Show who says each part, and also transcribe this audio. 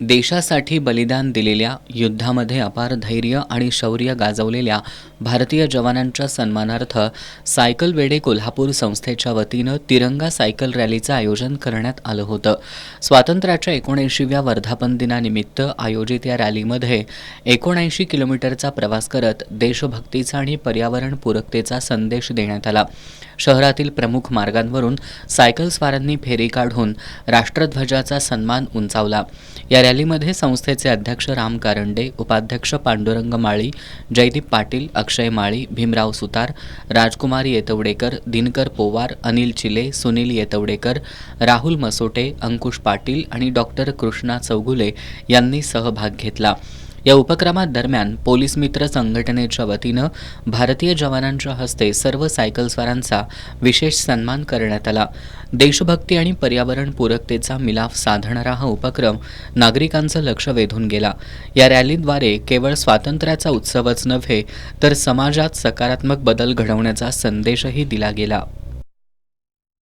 Speaker 1: देशासाठी बलिदान दिलेल्या, युद्धामध्ये अपार धैर्य आणि शौर्य गाजवलेल्या भारतीय जवानांच्या सन्मानार्थ सायकल वेडे कोल्हापूर संस्थेच्या वतीनं तिरंगा सायकल रॅलीचं आयोजन करण्यात आलं होतं. स्वातंत्र्याच्या 79व्या वर्धापन दिनानिमित्त आयोजित या रॅलीमध्ये 79 किलोमीटरचा प्रवास करत देशभक्तीचा आणि पर्यावरणपूरकतेचा संदेश देण्यात आला. शहरातील प्रमुख मार्गांवरून सायकल स्वारांनी फेरी काढून राष्ट्रध्वजाचा सन्मान उंचावला. या रॅलीमध्ये संस्थेचे अध्यक्ष राम कारंडे, उपाध्यक्ष पांडुरंग माळी, जयदीप पाटील, अक्षय माळी, भीमराव सुतार, राजकुमार येतवडेकर, दिनकर पोवार, अनिल चिले, सुनील येतवडेकर, राहुल मसोटे, अंकुश पाटील आणि डॉक्टर कृष्णा चौगुले यांनी सहभाग घेतला. या उपक्रमादरम्यान पोलीस मित्र संघटनेच्या वतीनं भारतीय जवानांच्या हस्ते सर्व सायकलस्वारांचा विशेष सन्मान करण्यात आला. देशभक्ती आणि पर्यावरणपूरकतेचा मिलाफ साधणारा हा उपक्रम नागरिकांचं लक्ष वेधून गेला. या रॅलीद्वारे केवळ स्वातंत्र्याचा उत्सवच नव्हे तर समाजात सकारात्मक बदल घडवण्याचा संदेशही दिला गेला.